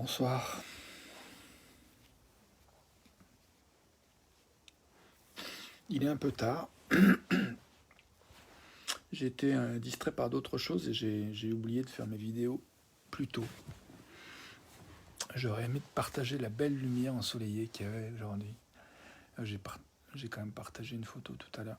Bonsoir. Il est un peu tard. J'ai été distrait par d'autres choses et j'ai oublié de faire mes vidéos plus tôt. J'aurais aimé partager la belle lumière ensoleillée qu'il y avait aujourd'hui. J'ai quand même partagé une photo tout à l'heure.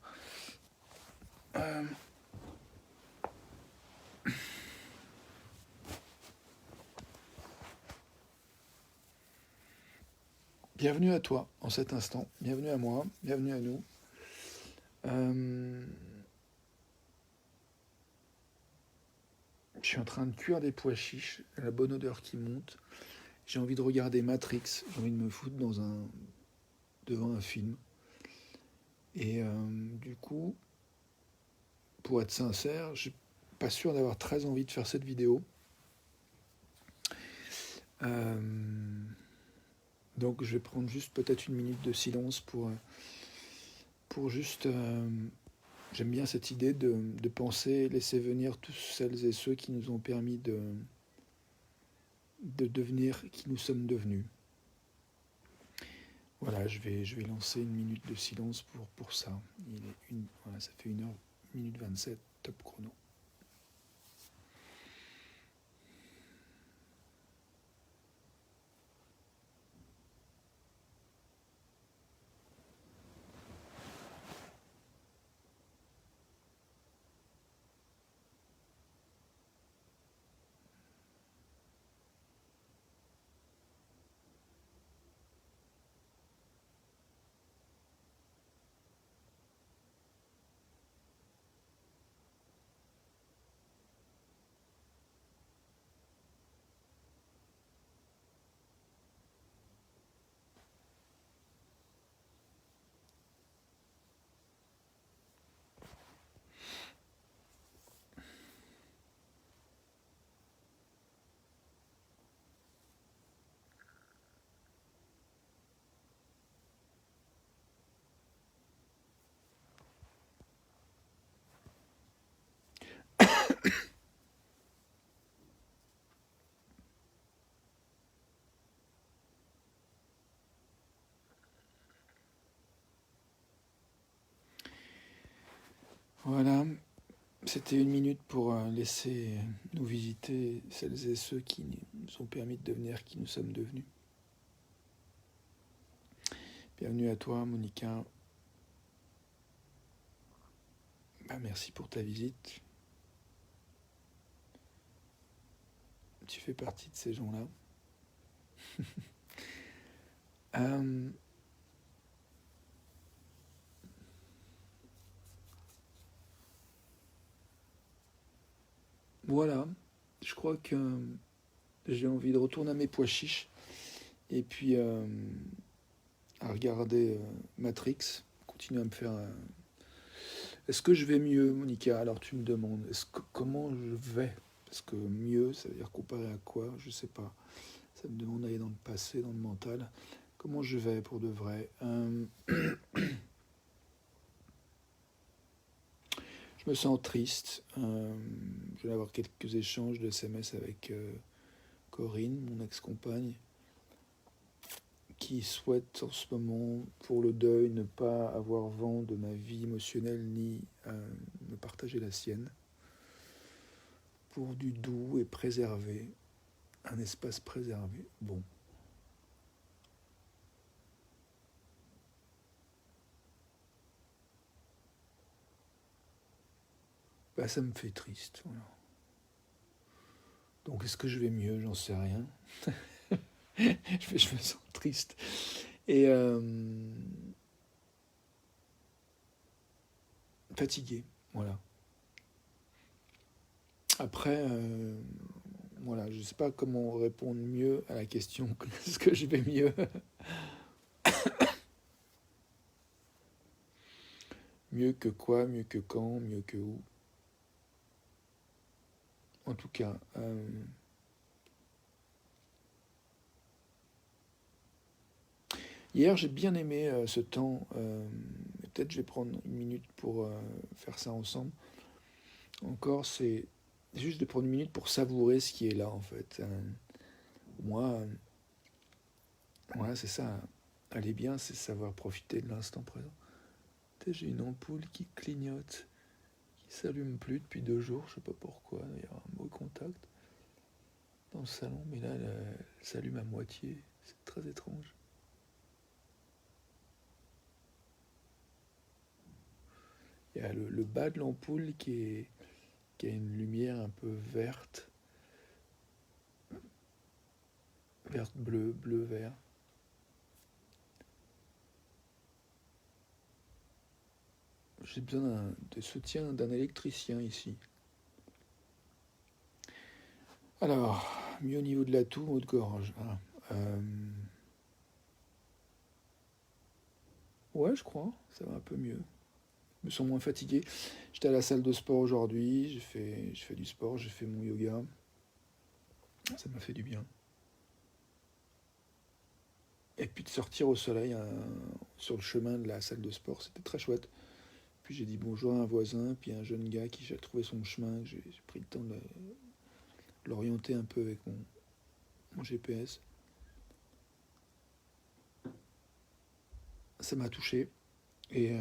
Bienvenue à toi en cet instant. Bienvenue à moi. Bienvenue à nous. Je suis en train de cuire des pois chiches. La bonne odeur qui monte. J'ai envie de regarder Matrix. J'ai envie de me foutre devant un film. Et du coup, pour être sincère, je suis pas sûr d'avoir très envie de faire cette vidéo. Donc je vais prendre juste peut-être une minute de silence pour juste... j'aime bien cette idée de penser, laisser venir tous celles et ceux qui nous ont permis de devenir qui nous sommes devenus. Voilà, je vais lancer une minute de silence pour ça. Voilà, ça fait 1 minute 27, top chrono. Voilà, c'était 1 minute pour laisser nous visiter celles et ceux qui nous ont permis de devenir qui nous sommes devenus. Bienvenue à toi, Monica. Merci pour ta visite. Tu fais partie de ces gens-là. Voilà, je crois que j'ai envie de retourner à mes pois chiches et puis à regarder Matrix, continuer à me faire... Est-ce que je vais mieux, Monica? Alors tu me demandes, comment je vais? Parce que mieux, ça veut dire comparé à quoi? Je sais pas. Ça me demande d'aller dans le passé, dans le mental. Comment je vais pour de vrai? Je me sens triste. Je vais avoir quelques échanges de SMS avec Corinne, mon ex-compagne, qui souhaite en ce moment, pour le deuil, ne pas avoir vent de ma vie émotionnelle ni me partager la sienne, pour du doux et préservé, un espace préservé. Bon. Ça me fait triste. Voilà. Donc est-ce que je vais mieux? J'en sais rien. Je me sens triste. Et fatigué, voilà. Après, voilà, je ne sais pas comment répondre mieux à la question est-ce que je vais mieux? Mieux que quoi? Mieux que quand? Mieux que où? En tout cas, hier j'ai bien aimé ce temps. Peut-être je vais prendre 1 minute pour faire ça ensemble. Encore, c'est juste de prendre 1 minute pour savourer ce qui est là en fait. Moi, voilà, c'est ça. Aller bien, c'est savoir profiter de l'instant présent. J'ai une ampoule qui clignote, qui s'allume plus depuis 2 jours, je sais pas pourquoi. Il y a un mauvais contact dans le salon, mais là, elle s'allume à moitié. C'est très étrange. Il y a le bas de l'ampoule qui a une lumière un peu verte, verte-bleu, bleu-vert. J'ai besoin de soutien d'un électricien ici. Alors, mieux au niveau de la toux, mot de gorge. Ouais, je crois, ça va un peu mieux. Je me sens moins fatigué. J'étais à la salle de sport aujourd'hui, j'ai fait du sport, j'ai fait mon yoga. Ça m'a fait du bien. Et puis de sortir au soleil sur le chemin de la salle de sport, c'était très chouette. Puis j'ai dit bonjour à un voisin, puis un jeune gars qui a trouvé son chemin. J'ai pris le temps de l'orienter un peu avec mon GPS. Ça m'a touché. Et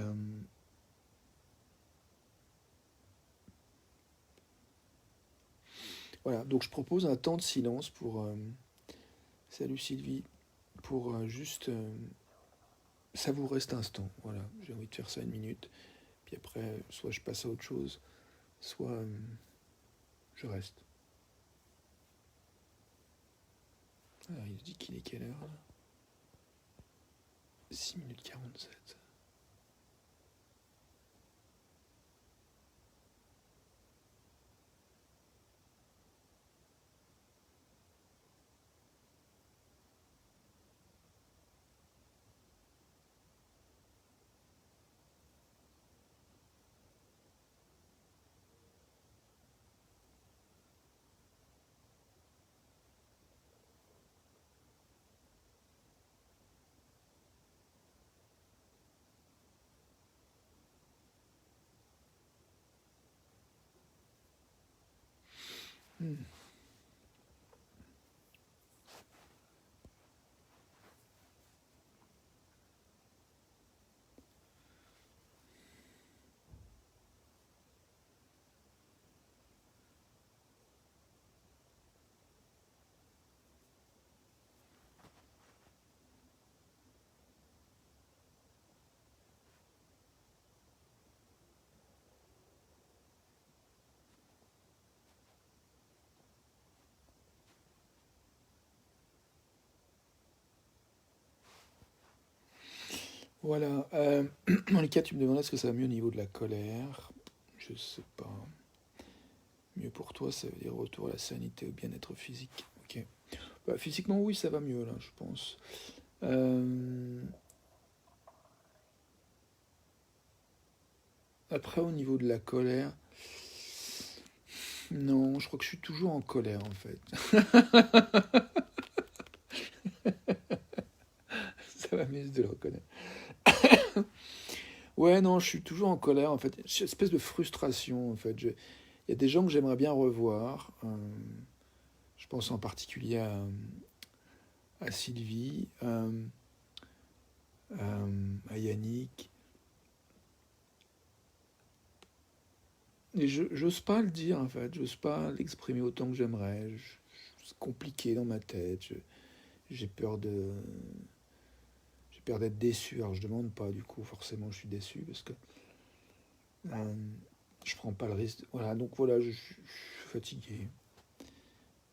voilà, donc je propose un temps de silence pour... salut Sylvie, pour juste savourer cet instant. Voilà, j'ai envie de faire ça 1 minute. Puis après, soit je passe à autre chose, soit je reste. Alors, il se dit qu'il est quelle heure là 6 minutes 47. Hmm. Voilà. Dans les cas, tu me demandais est-ce que ça va mieux au niveau de la colère. Je sais pas. Mieux pour toi, ça veut dire retour à la sanité, au bien-être physique. Ok. Bah, physiquement, oui, ça va mieux là, je pense. Après, au niveau de la colère, non, je crois que je suis toujours en colère en fait. Ça va mieux de le reconnaître. Ouais, non, je suis toujours en colère en fait. J'ai une espèce de frustration en fait. Il y a des gens que j'aimerais bien revoir. Je pense en particulier à Sylvie, à Yannick. Et je n'ose pas le dire en fait. J'ose pas l'exprimer autant que j'aimerais. C'est compliqué dans ma tête. J'ai peur de. J'ai peur d'être déçu. Alors je demande pas du coup. Forcément, je suis déçu parce que euh, je prends pas le risque. Voilà. Donc voilà, je suis fatigué.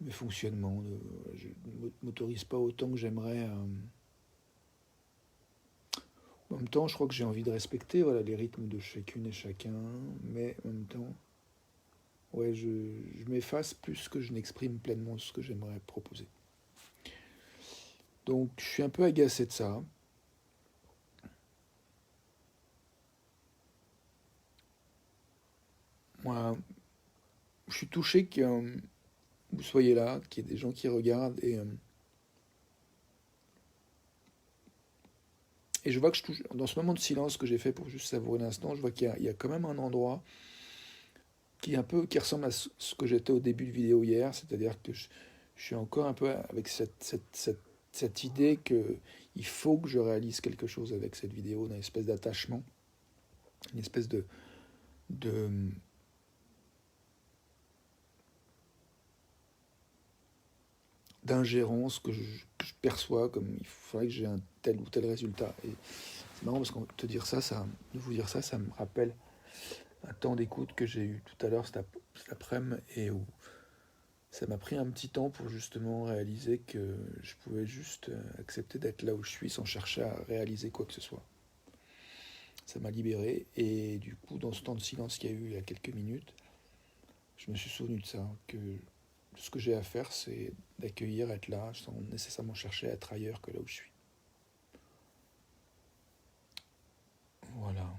Mes fonctionnements, je ne m'autorise pas autant que j'aimerais. En même temps, je crois que j'ai envie de respecter voilà, les rythmes de chacune et chacun, mais en même temps, ouais, je m'efface plus que je n'exprime pleinement ce que j'aimerais proposer. Donc, je suis un peu agacé de ça. Moi, je suis touché que vous soyez là, qu'il y ait des gens qui regardent et je vois que je touche, dans ce moment de silence que j'ai fait pour juste savourer l'instant, je vois qu'il y a quand même un endroit qui est un peu qui ressemble à ce que j'étais au début de vidéo hier, c'est-à-dire que je je suis encore un peu avec cette idée qu'il faut que je réalise quelque chose avec cette vidéo, une espèce d'attachement, une espèce de d'ingérence que je perçois comme il faudrait que j'ai un tel ou tel résultat. Et c'est marrant parce que de vous dire ça, ça me rappelle un temps d'écoute que j'ai eu tout à l'heure cet après-midi et où ça m'a pris un petit temps pour justement réaliser que je pouvais juste accepter d'être là où je suis sans chercher à réaliser quoi que ce soit. Ça m'a libéré et du coup, dans ce temps de silence qu'il y a eu il y a quelques minutes, je me suis souvenu de ça, que ce que j'ai à faire, c'est d'accueillir, être là, sans nécessairement chercher à être ailleurs que là où je suis. Voilà.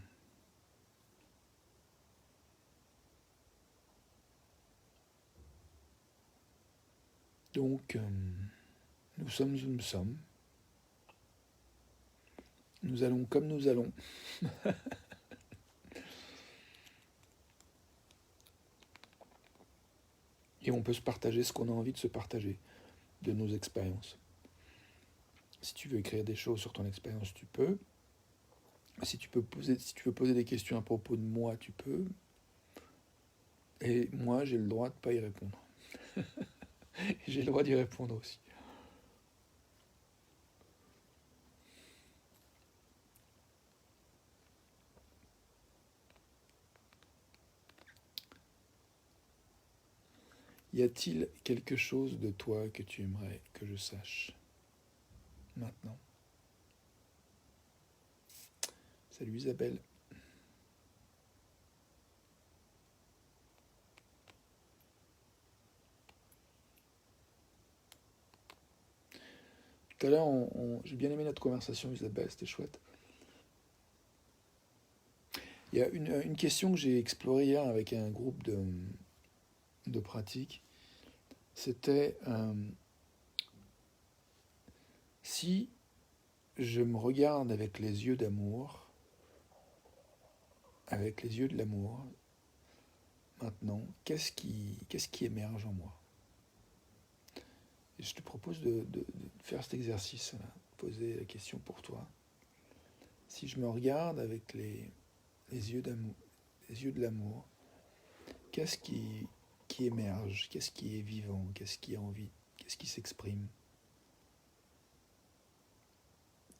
Donc, nous sommes où nous sommes. Nous allons comme nous allons. Et on peut se partager ce qu'on a envie de se partager, de nos expériences. Si tu veux écrire des choses sur ton expérience, tu peux. Si tu veux poser des questions à propos de moi, tu peux. Et moi, j'ai le droit de ne pas y répondre. J'ai le droit d'y répondre aussi. Y a-t-il quelque chose de toi que tu aimerais que je sache maintenant? Salut Isabelle. Tout à l'heure, j'ai bien aimé notre conversation, Isabelle, c'était chouette. Il y a une question que j'ai explorée hier avec un groupe de pratiques. C'était si je me regarde avec les yeux d'amour, avec les yeux de l'amour, maintenant, qu'est-ce qui émerge en moi? Et je te propose de faire cet exercice, là, poser la question pour toi. Si je me regarde avec les yeux d'amour, les yeux de l'amour, qu'est-ce qui émerge? Qu'est-ce qui est vivant? Qu'est-ce qui a envie? Qu'est-ce qui s'exprime?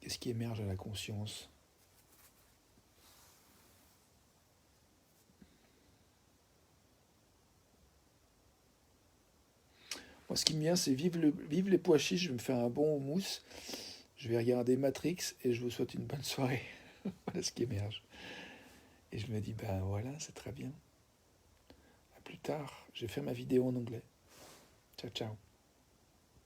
Qu'est-ce qui émerge à la conscience? Moi, ce qui me vient, c'est vive les pois chiches. Je vais me faire un bon houmous. Je vais regarder Matrix et je vous souhaite une bonne soirée. Voilà ce qui émerge. Et je me dis, ben voilà, c'est très bien. À plus tard. J'ai fait ma vidéo en anglais. Ciao, ciao.